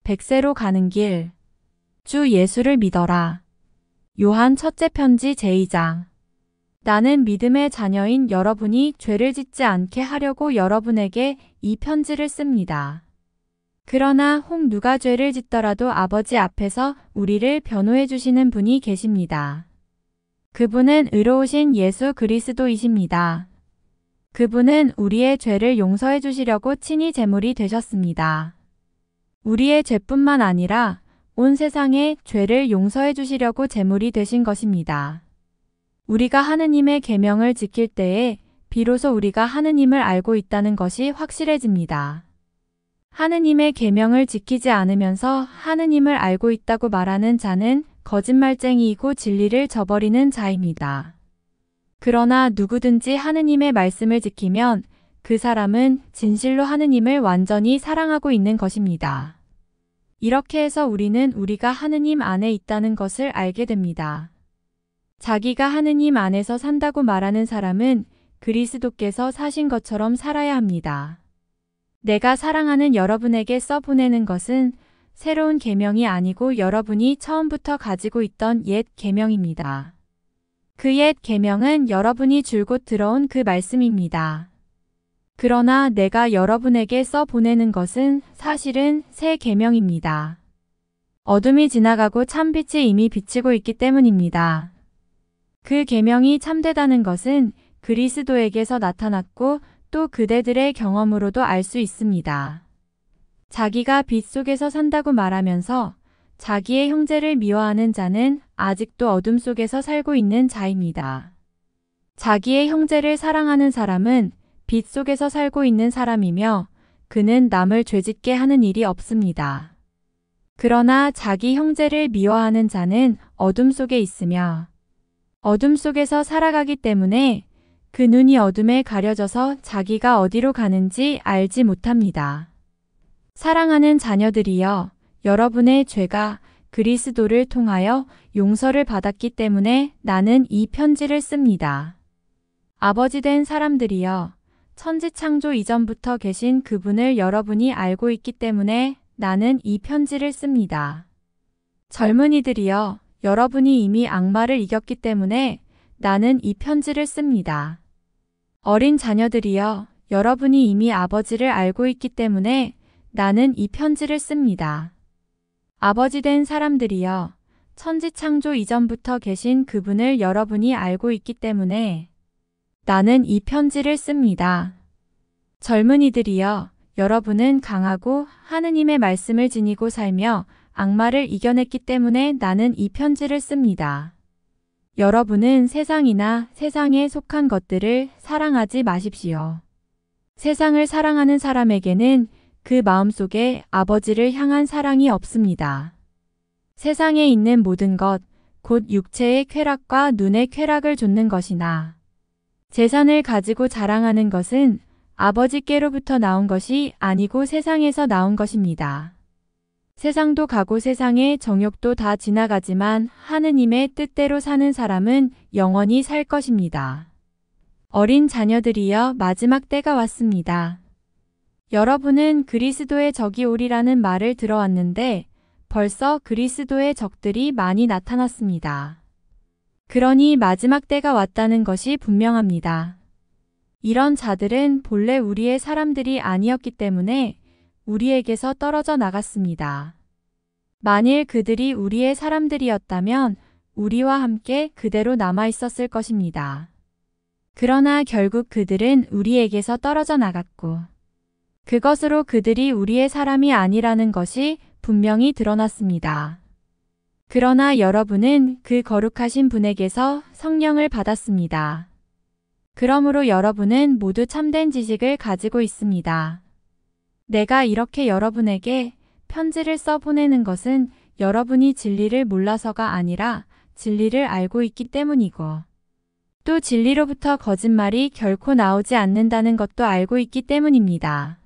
백세로 가는 길. 주 예수를 믿어라. 요한 첫째 편지 제2장. 나는 믿음의 자녀인 여러분이 죄를 짓지 않게 하려고 여러분에게 이 편지를 씁니다. 그러나 혹 누가 죄를 짓더라도 아버지 앞에서 우리를 변호해 주시는 분이 계십니다. 그분은 의로우신 예수 그리스도이십니다. 그분은 우리의 죄를 용서해 주시려고 친히 제물이 되셨습니다. 우리의 죄뿐만 아니라 온 세상의 죄를 용서해 주시려고 제물이 되신 것입니다. 우리가 하느님의 계명을 지킬 때에 비로소 우리가 하느님을 알고 있다는 것이 확실해집니다. 하느님의 계명을 지키지 않으면서 하느님을 알고 있다고 말하는 자는 거짓말쟁이이고 진리를 저버리는 자입니다. 그러나 누구든지 하느님의 말씀을 지키면 그 사람은 진실로 하느님을 완전히 사랑하고 있는 것입니다. 이렇게 해서 우리는 우리가 하느님 안에 있다는 것을 알게 됩니다. 자기가 하느님 안에서 산다고 말하는 사람은 그리스도께서 사신 것처럼 살아야 합니다. 내가 사랑하는 여러분에게 써보내는 것은 새로운 계명이 아니고 여러분이 처음부터 가지고 있던 옛 계명입니다. 그 옛 계명은 여러분이 줄곧 들어온 그 말씀입니다. 그러나 내가 여러분에게 써보내는 것은 사실은 새 계명입니다. 어둠이 지나가고 참빛이 이미 비치고 있기 때문입니다. 그 계명이 참되다는 것은 그리스도에게서 나타났고 또 그대들의 경험으로도 알 수 있습니다. 자기가 빛 속에서 산다고 말하면서 자기의 형제를 미워하는 자는 아직도 어둠 속에서 살고 있는 자입니다. 자기의 형제를 사랑하는 사람은 빛 속에서 살고 있는 사람이며 그는 남을 죄짓게 하는 일이 없습니다. 그러나 자기 형제를 미워하는 자는 어둠 속에 있으며 어둠 속에서 살아가기 때문에 그 눈이 어둠에 가려져서 자기가 어디로 가는지 알지 못합니다. 사랑하는 자녀들이여, 여러분의 죄가 그리스도를 통하여 용서를 받았기 때문에 나는 이 편지를 씁니다. 아버지 된 사람들이여, 천지창조 이전부터 계신 그분을 여러분이 알고 있기 때문에 나는 이 편지를 씁니다. 젊은이들이여, 여러분이 이미 악마를 이겼기 때문에 나는 이 편지를 씁니다. 어린 자녀들이여, 여러분이 이미 아버지를 알고 있기 때문에 나는 이 편지를 씁니다. 아버지 된 사람들이여, 천지창조 이전부터 계신 그분을 여러분이 알고 있기 때문에 나는 이 편지를 씁니다. 젊은이들이여, 여러분은 강하고 하느님의 말씀을 지니고 살며 악마를 이겨냈기 때문에 나는 이 편지를 씁니다. 여러분은 세상이나 세상에 속한 것들을 사랑하지 마십시오. 세상을 사랑하는 사람에게는 그 마음속에 아버지를 향한 사랑이 없습니다. 세상에 있는 모든 것, 곧 육체의 쾌락과 눈의 쾌락을 좇는 것이나 재산을 가지고 자랑하는 것은 아버지께로부터 나온 것이 아니고 세상에서 나온 것입니다. 세상도 가고 세상의 정욕도 다 지나가지만 하느님의 뜻대로 사는 사람은 영원히 살 것입니다. 어린 자녀들이여, 마지막 때가 왔습니다. 여러분은 그리스도의 적이 오리라는 말을 들어왔는데 벌써 그리스도의 적들이 많이 나타났습니다. 그러니 마지막 때가 왔다는 것이 분명합니다. 이런 자들은 본래 우리의 사람들이 아니었기 때문에 우리에게서 떨어져 나갔습니다. 만일 그들이 우리의 사람들이었다면 우리와 함께 그대로 남아 있었을 것입니다. 그러나 결국 그들은 우리에게서 떨어져 나갔고 그것으로 그들이 우리의 사람이 아니라는 것이 분명히 드러났습니다. 그러나 여러분은 그 거룩하신 분에게서 성령을 받았습니다. 그러므로 여러분은 모두 참된 지식을 가지고 있습니다. 내가 이렇게 여러분에게 편지를 써보내는 것은 여러분이 진리를 몰라서가 아니라 진리를 알고 있기 때문이고 또 진리로부터 거짓말이 결코 나오지 않는다는 것도 알고 있기 때문입니다.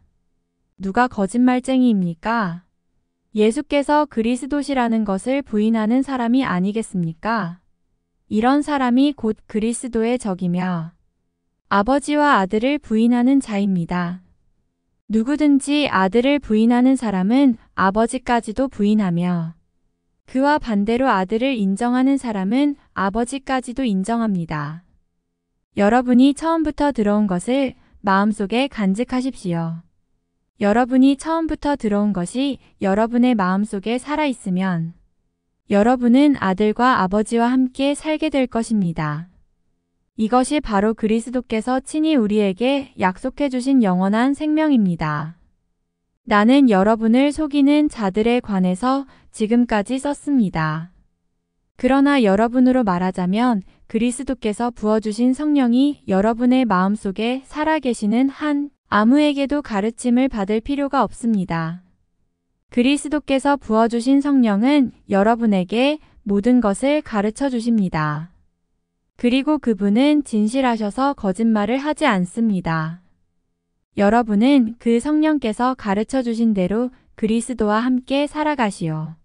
누가 거짓말쟁이입니까? 예수께서 그리스도시라는 것을 부인하는 사람이 아니겠습니까? 이런 사람이 곧 그리스도의 적이며 아버지와 아들을 부인하는 자입니다. 누구든지 아들을 부인하는 사람은 아버지까지도 부인하며 그와 반대로 아들을 인정하는 사람은 아버지까지도 인정합니다. 여러분이 처음부터 들어온 것을 마음속에 간직하십시오. 여러분이 처음부터 들어온 것이 여러분의 마음속에 살아있으면 여러분은 아들과 아버지와 함께 살게 될 것입니다. 이것이 바로 그리스도께서 친히 우리에게 약속해 주신 영원한 생명입니다. 나는 여러분을 속이는 자들에 관해서 지금까지 썼습니다. 그러나 여러분으로 말하자면 그리스도께서 부어주신 성령이 여러분의 마음속에 살아계시는 한 아무에게도 가르침을 받을 필요가 없습니다. 그리스도께서 부어주신 성령은 여러분에게 모든 것을 가르쳐 주십니다. 그리고 그분은 진실하셔서 거짓말을 하지 않습니다. 여러분은 그 성령께서 가르쳐 주신 대로 그리스도와 함께 살아가시오.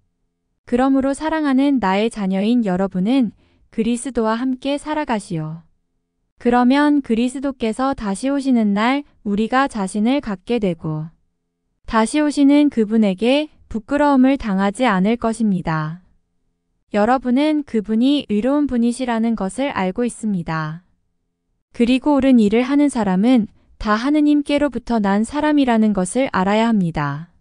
그러므로 사랑하는 나의 자녀인 여러분은 그리스도와 함께 살아가시오. 그러면 그리스도께서 다시 오시는 날 우리가 자신을 갖게 되고 다시 오시는 그분에게 부끄러움을 당하지 않을 것입니다. 여러분은 그분이 의로운 분이시라는 것을 알고 있습니다. 그리고 옳은 일을 하는 사람은 다 하느님께로부터 난 사람이라는 것을 알아야 합니다.